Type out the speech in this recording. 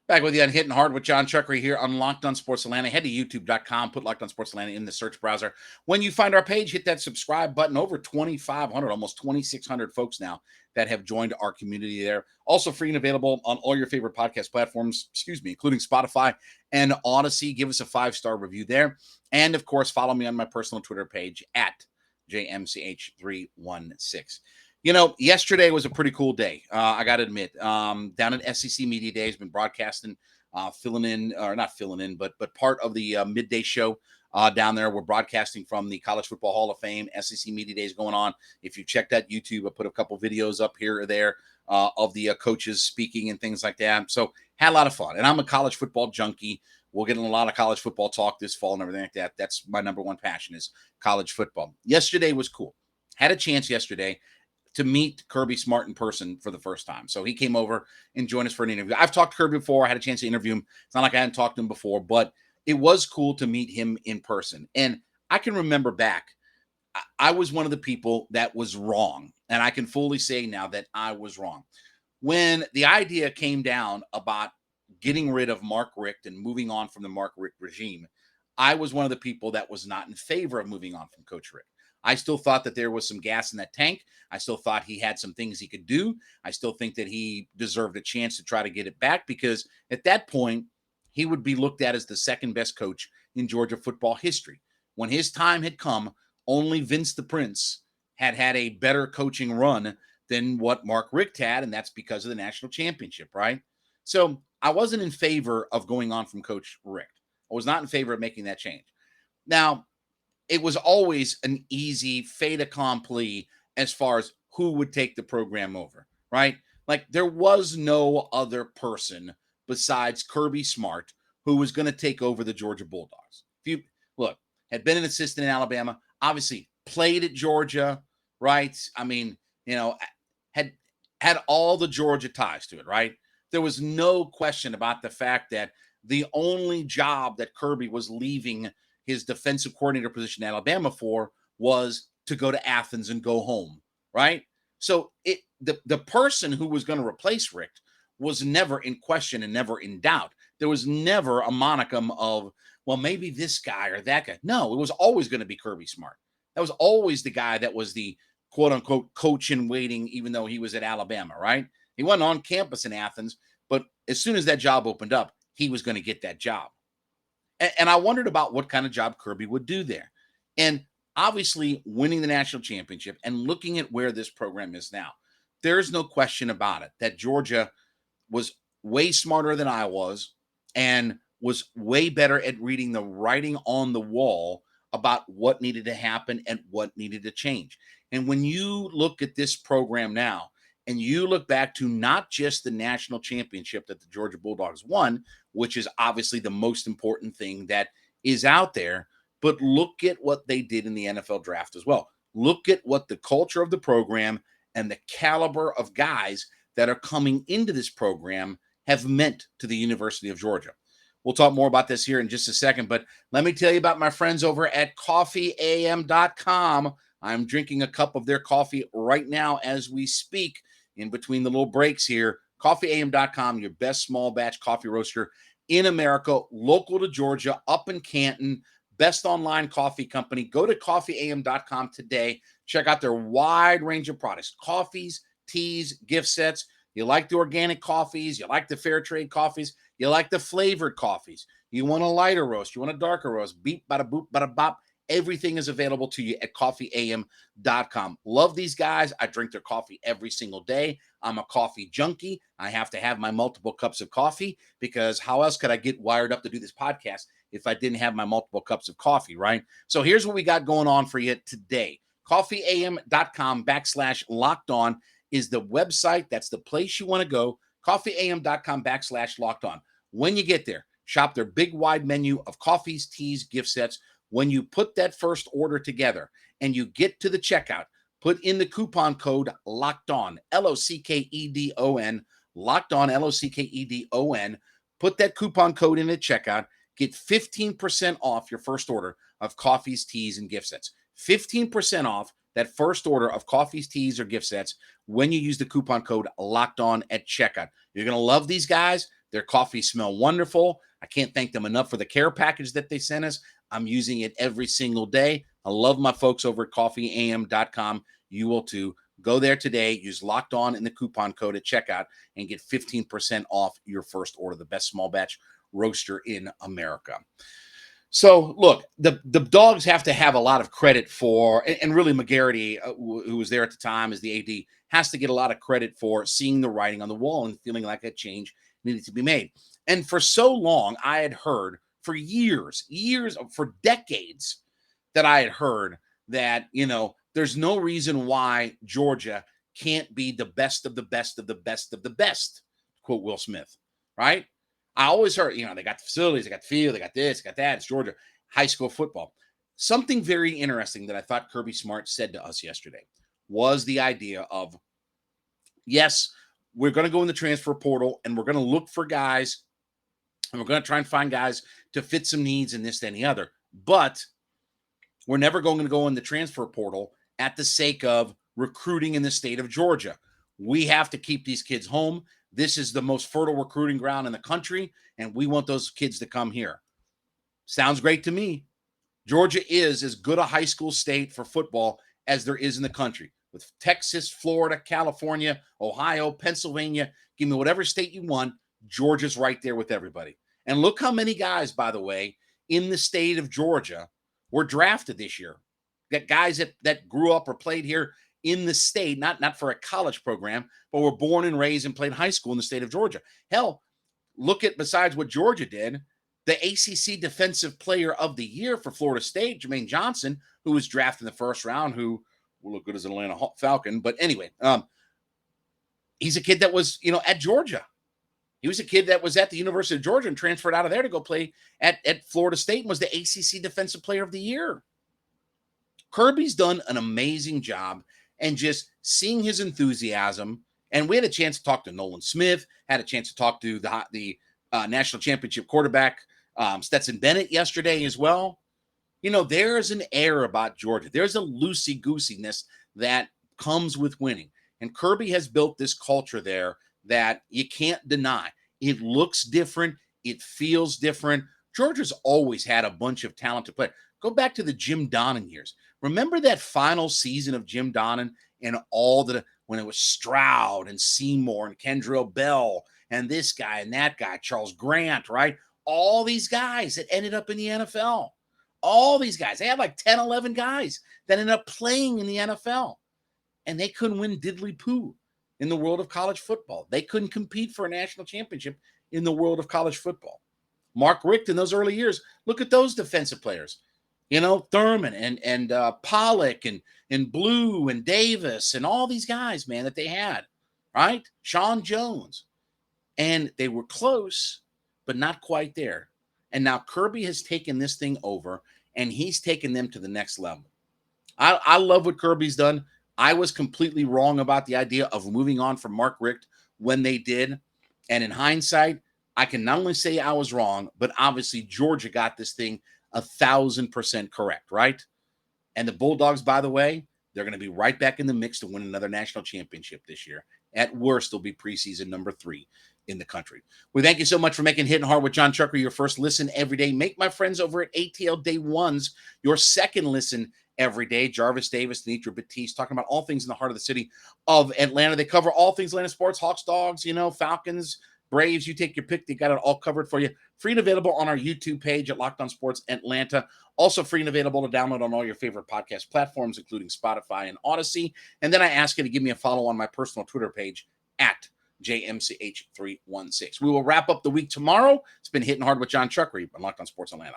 Back with you on Hittin Hard with Jon Chuckery here on Locked On Sports Atlanta. Head to youtube.com, put Locked On Sports Atlanta in the search browser. When you find our page, hit that subscribe button. Over 2,500, almost 2,600 folks now that have joined our community there. Also free and available on all your favorite podcast platforms, including Spotify and Odyssey. Give us a 5-star review there. And, of course, follow me on my personal Twitter page at JMCH316. Yesterday was a pretty cool day. I got to admit, down at SEC Media Day, has been broadcasting, filling in, or not filling in, but part of the midday show down there. We're broadcasting from the College Football Hall of Fame. SEC Media Day is going on. If you check that YouTube, I put a couple videos up here or there of the coaches speaking and things like that. So had a lot of fun. And I'm a college football junkie. We'll get in a lot of college football talk this fall and everything like that. That's my number one passion is college football. Yesterday was cool. Had a chance yesterday to meet Kirby Smart in person for the first time. So he came over and joined us for an interview. I've talked to Kirby before. I had a chance to interview him. It's not like I hadn't talked to him before, but it was cool to meet him in person. And I can remember back, I was one of the people that was wrong. And I can fully say now that I was wrong. When the idea came down about getting rid of Mark Richt and moving on from the Mark Richt regime, I was one of the people that was not in favor of moving on from Coach Richt. I still thought that there was some gas in that tank. I still thought he had some things he could do. I still think that he deserved a chance to try to get it back because at that point, he would be looked at as the second best coach in Georgia football history. When his time had come, only Vince the Prince had a better coaching run than what Mark Richt had, and that's because of the national championship, right? So I wasn't in favor of going on from Coach Richt. I was not in favor of making that change. Now, it was always an easy fait accompli as far as who would take the program over, right? Like there was no other person besides Kirby Smart who was going to take over the Georgia Bulldogs. If you look, had been an assistant in Alabama, obviously played at Georgia, right? I mean, had all the Georgia ties to it, right? There was no question about the fact that the only job that Kirby was leaving his defensive coordinator position in Alabama for was to go to Athens and go home, right? So the person who was going to replace Richt was never in question and never in doubt. There was never a monicum of, well, maybe this guy or that guy. No, it was always going to be Kirby Smart. That was always the guy that was the quote unquote coach in waiting, even though he was at Alabama, right? He wasn't on campus in Athens, but as soon as that job opened up, he was going to get that job. And I wondered about what kind of job Kirby would do there. And obviously, winning the national championship and looking at where this program is now, there's no question about it that Georgia was way smarter than I was and was way better at reading the writing on the wall about what needed to happen and what needed to change. And when you look at this program now, and you look back to not just the national championship that the Georgia Bulldogs won, which is obviously the most important thing that is out there, but look at what they did in the NFL draft as well. Look at what the culture of the program and the caliber of guys that are coming into this program have meant to the University of Georgia. We'll talk more about this here in just a second, but let me tell you about my friends over at coffeeam.com. I'm drinking a cup of their coffee right now as we speak. In between the little breaks here, coffeeam.com, your best small batch coffee roaster in America, local to Georgia, up in Canton, best online coffee company. Go to coffeeam.com today. Check out their wide range of products, coffees, teas, gift sets. You like the organic coffees, you like the fair trade coffees, you like the flavored coffees. You want a lighter roast, you want a darker roast, beep, bada boop, bada bop. Everything is available to you at coffeeam.com. Love these guys. I drink their coffee every single day. I'm a coffee junkie. I have to have my multiple cups of coffee because how else could I get wired up to do this podcast if I didn't have my multiple cups of coffee, right? So here's what we got going on for you today. Coffeeam.com/locked on is the website. That's the place you want to go. Coffeeam.com/locked on. When you get there, shop their big wide menu of coffees, teas, gift sets. When you put that first order together and you get to the checkout, put in the coupon code LOCKED ON, LOCKEDON, LOCKED ON, LOCKEDON. Put that coupon code in at checkout. Get 15% off your first order of coffees, teas, and gift sets. 15% off that first order of coffees, teas, or gift sets when you use the coupon code LOCKED ON at checkout. You're going to love these guys. Their coffees smell wonderful. I can't thank them enough for the care package that they sent us. I'm using it every single day. I love my folks over at coffeeam.com. You will too. Go there today. Use Locked On in the coupon code at checkout and get 15% off your first order. The best small batch roaster in America. So, look, the Dogs have to have a lot of credit for, and really McGarity, who was there at the time as the AD, has to get a lot of credit for seeing the writing on the wall and feeling like a change needed to be made. And for so long, I had heard for years, for decades, that I had heard that, there's no reason why Georgia can't be the best of the best of the best of the best, quote Will Smith, right? I always heard, they got the facilities, they got the field, they got this, got that. It's Georgia high school football. Something very interesting that I thought Kirby Smart said to us yesterday was the idea of, yes, we're going to go in the transfer portal and we're going to look for guys and we're going to try and find guys to fit some needs in this, that, and the other. But we're never going to go in the transfer portal at the sake of recruiting in the state of Georgia. We have to keep these kids home. This is the most fertile recruiting ground in the country, and we want those kids to come here. Sounds great to me. Georgia is as good a high school state for football as there is in the country. With Texas, Florida, California, Ohio, Pennsylvania, give me whatever state you want, Georgia's right there with everybody. And look how many guys, by the way, in the state of Georgia were drafted this year. Got guys that grew up or played here in the state, not for a college program, but were born and raised and played high school in the state of Georgia. Hell, look at, besides what Georgia did, the ACC Defensive Player of the Year for Florida State, Jermaine Johnson, who was drafted in the first round, who will look good as an Atlanta Falcon. But anyway, he's a kid that was, at Georgia. He was a kid that was at the University of Georgia and transferred out of there to go play at Florida State and was the ACC Defensive Player of the Year. Kirby's done an amazing job, and just seeing his enthusiasm. And we had a chance to talk to Nolan Smith, had a chance to talk to the national championship quarterback, Stetson Bennett, yesterday as well. There's an air about Georgia. There's a loosey-goosiness that comes with winning. And Kirby has built this culture there that you can't deny. It looks different. It feels different. Georgia's always had a bunch of talented players. Go back to the Jim Donnan years. Remember that final season of Jim Donnan and when it was Stroud and Seymour and Kendrell Bell and this guy and that guy, Charles Grant, right? All these guys that ended up in the NFL. All these guys. They had like 10, 11 guys that ended up playing in the NFL. And they couldn't win diddly poo in the world of college football. They couldn't compete for a national championship in the world of college football. Mark Richt in those early years, look at those defensive players. Thurman and Pollock and Blue and Davis and all these guys, man, that they had, right? Sean Jones. And they were close, but not quite there. And now Kirby has taken this thing over, and he's taken them to the next level. I love what Kirby's done. I was completely wrong about the idea of moving on from Mark Richt when they did. And in hindsight, I can not only say I was wrong, but obviously Georgia got this thing 1,000% correct, right? And the Bulldogs, by the way, they're going to be right back in the mix to win another national championship this year. At worst, they'll be preseason number 3 in the country. We thank you so much for making Hittin' Hard with Jon Chuckery your first listen every day. Make my friends over at ATL Day Ones your second listen every day. Jarvis Davis, Denitra Batiste, talking about all things in the heart of the city of Atlanta. They cover all things Atlanta sports, Hawks, Dogs, Falcons, Braves. You take your pick. They got it all covered for you. Free and available on our YouTube page at Locked On Sports Atlanta. Also free and available to download on all your favorite podcast platforms, including Spotify and Odyssey. And then I ask you to give me a follow on my personal Twitter page at JMCH316. We will wrap up the week tomorrow. It's been Hittin' Hard with Jon Chuckery on Locked On Sports Atlanta.